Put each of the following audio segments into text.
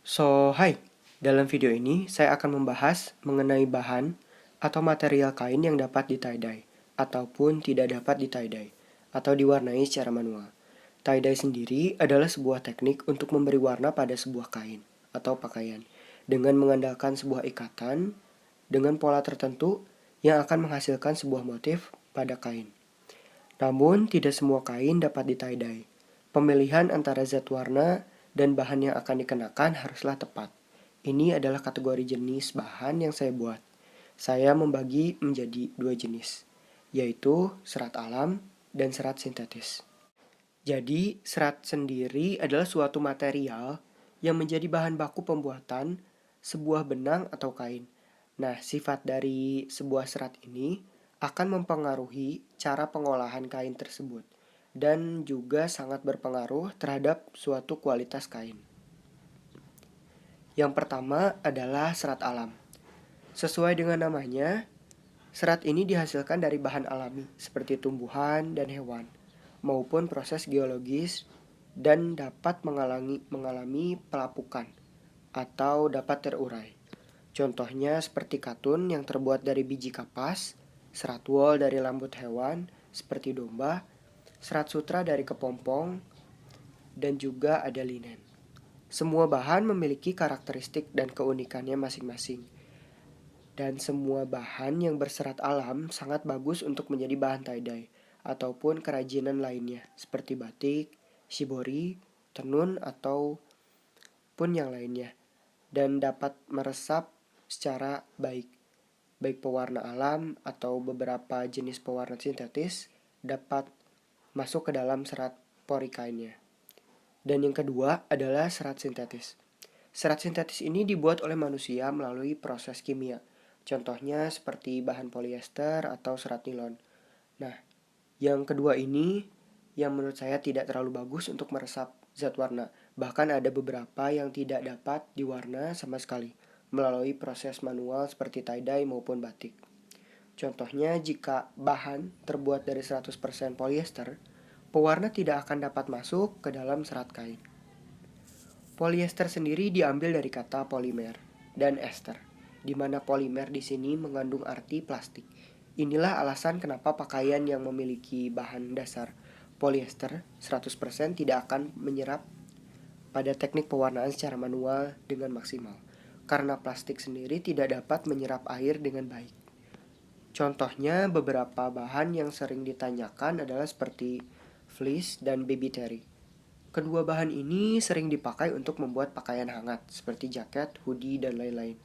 Hai. Dalam video ini saya akan membahas mengenai bahan atau material kain yang dapat di-tie-dye ataupun tidak dapat di-tie-dye atau diwarnai secara manual. Tie-dye sendiri adalah sebuah teknik untuk memberi warna pada sebuah kain atau pakaian dengan mengandalkan sebuah ikatan dengan pola tertentu yang akan menghasilkan sebuah motif pada kain. Namun, tidak semua kain dapat di-tie-dye. Pemilihan antara zat warna dan bahan yang akan dikenakan haruslah tepat. Ini adalah kategori jenis bahan yang saya buat. Saya membagi menjadi dua jenis, yaitu serat alam dan serat sintetis. Jadi, serat sendiri adalah suatu material yang menjadi bahan baku pembuatan sebuah benang atau kain. Nah, sifat dari sebuah serat ini akan mempengaruhi cara pengolahan kain tersebut dan juga sangat berpengaruh terhadap suatu kualitas kain. Yang pertama adalah serat alam. Sesuai dengan namanya, serat ini dihasilkan dari bahan alami seperti tumbuhan dan hewan maupun proses geologis dan dapat mengalami pelapukan atau dapat terurai. Contohnya seperti katun yang terbuat dari biji kapas, serat wol dari rambut hewan seperti domba, serat sutra dari kepompong, dan juga ada linen. Semua bahan memiliki karakteristik dan keunikannya masing-masing. Dan semua bahan yang berserat alam sangat bagus untuk menjadi bahan tie-dye ataupun kerajinan lainnya seperti batik, shibori, tenun ataupun yang lainnya dan dapat meresap secara baik. Baik pewarna alam atau beberapa jenis pewarna sintetis dapat masuk ke dalam serat pori kainnya. Dan yang kedua adalah serat sintetis. Serat sintetis ini dibuat oleh manusia melalui proses kimia. Contohnya seperti bahan polyester atau serat nilon. Nah, yang kedua ini yang menurut saya tidak terlalu bagus untuk meresap zat warna. Bahkan ada beberapa yang tidak dapat diwarna sama sekali melalui proses manual seperti tie-dye maupun batik. Contohnya jika bahan terbuat dari 100% polyester, pewarna tidak akan dapat masuk ke dalam serat kain. Polyester sendiri diambil dari kata polimer dan ester, di mana polimer di sini mengandung arti plastik. Inilah alasan kenapa pakaian yang memiliki bahan dasar polyester 100% tidak akan menyerap pada teknik pewarnaan secara manual dengan maksimal, karena plastik sendiri tidak dapat menyerap air dengan baik. Contohnya beberapa bahan yang sering ditanyakan adalah seperti fleece dan baby terry. Kedua bahan ini sering dipakai untuk membuat pakaian hangat seperti jaket, hoodie, dan lain-lain.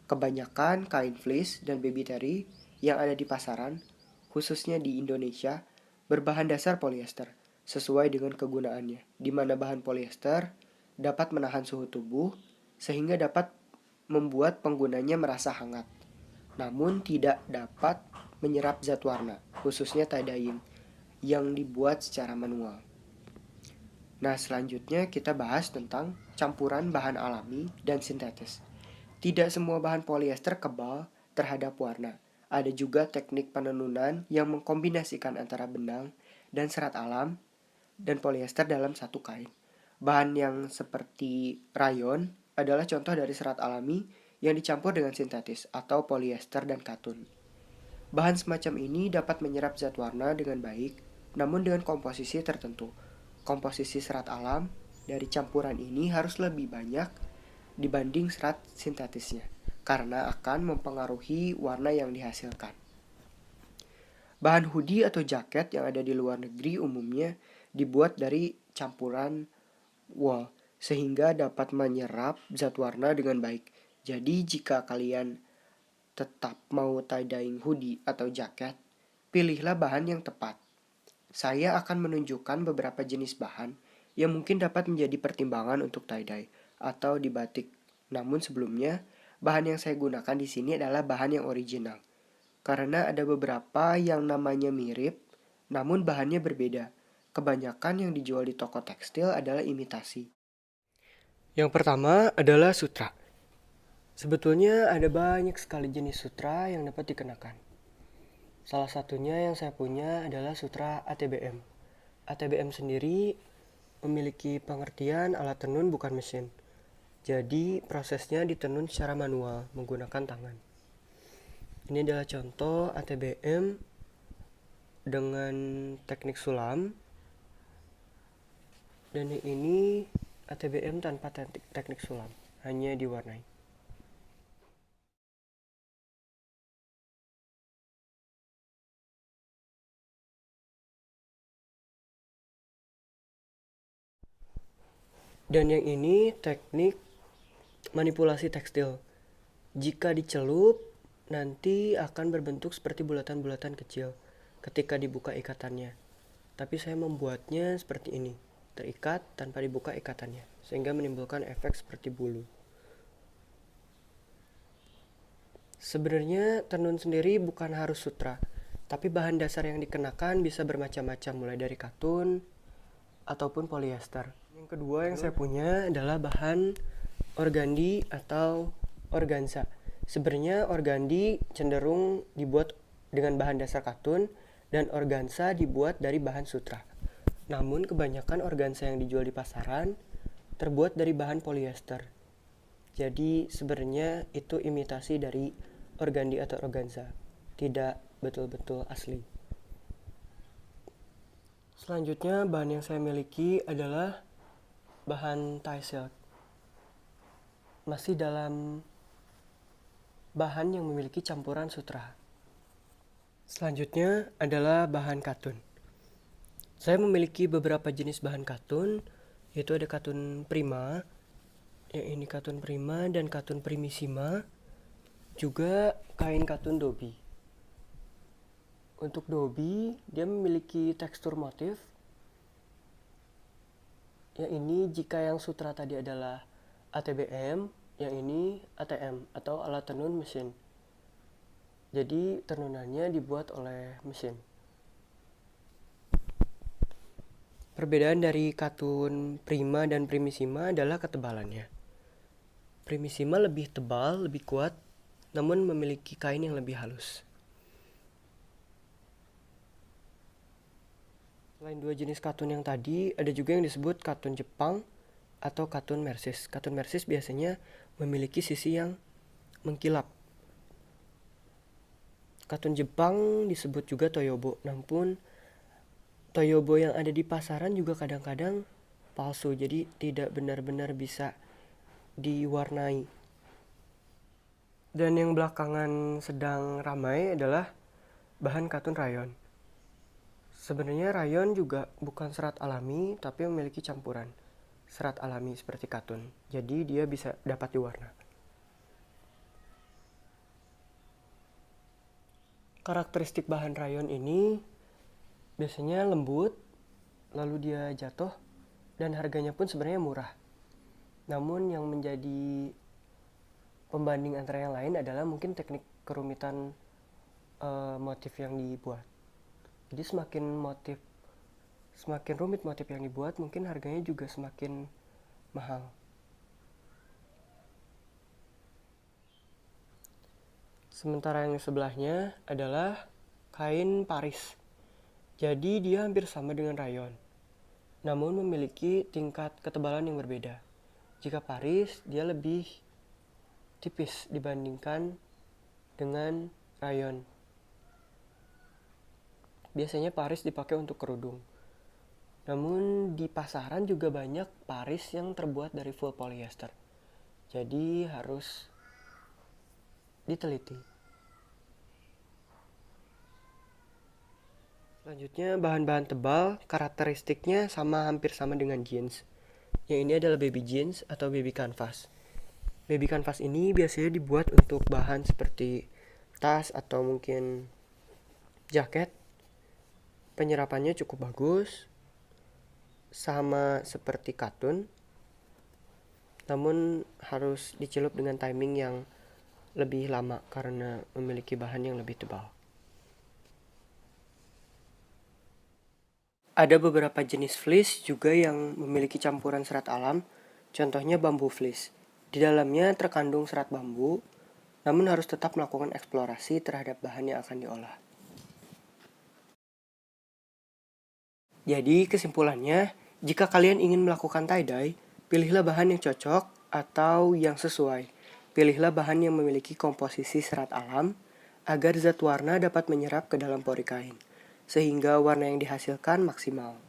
Kebanyakan kain fleece dan baby terry yang ada di pasaran, khususnya di Indonesia, berbahan dasar polyester sesuai dengan kegunaannya, di mana bahan polyester dapat menahan suhu tubuh sehingga dapat membuat penggunanya merasa hangat, namun tidak dapat menyerap zat warna, khususnya tie-dyeing, yang dibuat secara manual. Nah, selanjutnya kita bahas tentang campuran bahan alami dan sintetis. Tidak semua bahan polyester kebal terhadap warna. Ada juga teknik penenunan yang mengkombinasikan antara benang dan serat alam dan polyester dalam satu kain. Bahan yang seperti rayon adalah contoh dari serat alami yang dicampur dengan sintetis atau polyester dan katun. Bahan semacam ini dapat menyerap zat warna dengan baik, namun dengan komposisi tertentu. Komposisi serat alam dari campuran ini harus lebih banyak dibanding serat sintetisnya, karena akan mempengaruhi warna yang dihasilkan. Bahan hoodie atau jaket yang ada di luar negeri umumnya dibuat dari campuran wool, sehingga dapat menyerap zat warna dengan baik. Jadi jika kalian tetap mau tie-dyeing hoodie atau jaket, pilihlah bahan yang tepat. Saya akan menunjukkan beberapa jenis bahan yang mungkin dapat menjadi pertimbangan untuk tie-dye atau di batik. Namun sebelumnya, bahan yang saya gunakan di sini adalah bahan yang original. Karena ada beberapa yang namanya mirip, namun bahannya berbeda. Kebanyakan yang dijual di toko tekstil adalah imitasi. Yang pertama adalah sutra. Sebetulnya ada banyak sekali jenis sutra yang dapat dikenakan. Salah satunya yang saya punya adalah sutra ATBM. ATBM sendiri memiliki pengertian alat tenun bukan mesin. Jadi prosesnya ditenun secara manual menggunakan tangan. Ini adalah contoh ATBM dengan teknik sulam, dan yang ini ATBM tanpa teknik sulam, hanya diwarnai. Dan yang ini teknik manipulasi tekstil. Jika dicelup, nanti akan berbentuk seperti bulatan-bulatan kecil ketika dibuka ikatannya. Tapi saya membuatnya seperti ini, terikat tanpa dibuka ikatannya, sehingga menimbulkan efek seperti bulu. Sebenarnya tenun sendiri bukan harus sutra, tapi bahan dasar yang dikenakan bisa bermacam-macam, mulai dari katun ataupun polyester. Yang kedua yang saya punya adalah bahan organdi atau organza. Sebenarnya organdi cenderung dibuat dengan bahan dasar katun dan organza dibuat dari bahan sutra. Namun kebanyakan organza yang dijual di pasaran terbuat dari bahan polyester. Jadi sebenarnya itu imitasi dari organdi atau organza, tidak betul-betul asli. Selanjutnya bahan yang saya miliki adalah bahan tie silk. Masih dalam bahan yang memiliki campuran sutra. Selanjutnya adalah bahan katun. Saya memiliki beberapa jenis bahan katun, yaitu ada katun prima, yang ini katun prima dan katun primissima, juga kain katun dobi. Untuk dobi, dia memiliki tekstur motif. Yang ini jika yang sutra tadi adalah ATBM, yang ini ATM atau alat tenun mesin. Jadi tenunannya dibuat oleh mesin. Perbedaan dari katun prima dan primissima adalah ketebalannya. Primissima lebih tebal, lebih kuat, namun memiliki kain yang lebih halus. Selain dua jenis katun yang tadi, ada juga yang disebut katun Jepang atau katun mersis. Katun mersis biasanya memiliki sisi yang mengkilap. Katun Jepang disebut juga toyobo, namun toyobo yang ada di pasaran juga kadang-kadang palsu, jadi tidak benar-benar bisa diwarnai. Dan yang belakangan sedang ramai adalah bahan katun rayon. Sebenarnya rayon juga bukan serat alami, tapi memiliki campuran serat alami seperti katun. Jadi dia bisa dapat diwarna. Karakteristik bahan rayon ini biasanya lembut, lalu dia jatuh, dan harganya pun sebenarnya murah. Namun yang menjadi pembanding antara yang lain adalah mungkin teknik kerumitan motif yang dibuat. Jadi semakin rumit motif yang dibuat, mungkin harganya juga semakin mahal. Sementara yang sebelahnya adalah kain Paris. Jadi dia hampir sama dengan rayon, namun memiliki tingkat ketebalan yang berbeda. Jika Paris, dia lebih tipis dibandingkan dengan rayon. Biasanya Paris dipakai untuk kerudung. Namun di pasaran juga banyak Paris yang terbuat dari full polyester. Jadi harus diteliti. Selanjutnya bahan-bahan tebal, karakteristiknya hampir sama dengan jeans. Yang ini adalah baby jeans atau baby canvas. Baby canvas ini biasanya dibuat untuk bahan seperti tas atau mungkin jaket. Penyerapannya cukup bagus, sama seperti katun, namun harus dicelup dengan timing yang lebih lama karena memiliki bahan yang lebih tebal. Ada beberapa jenis fleece juga yang memiliki campuran serat alam, contohnya bambu fleece. Di dalamnya terkandung serat bambu, namun harus tetap melakukan eksplorasi terhadap bahan yang akan diolah. Jadi kesimpulannya, jika kalian ingin melakukan tie-dye, pilihlah bahan yang cocok atau yang sesuai. Pilihlah bahan yang memiliki komposisi serat alam agar zat warna dapat menyerap ke dalam pori kain, sehingga warna yang dihasilkan maksimal.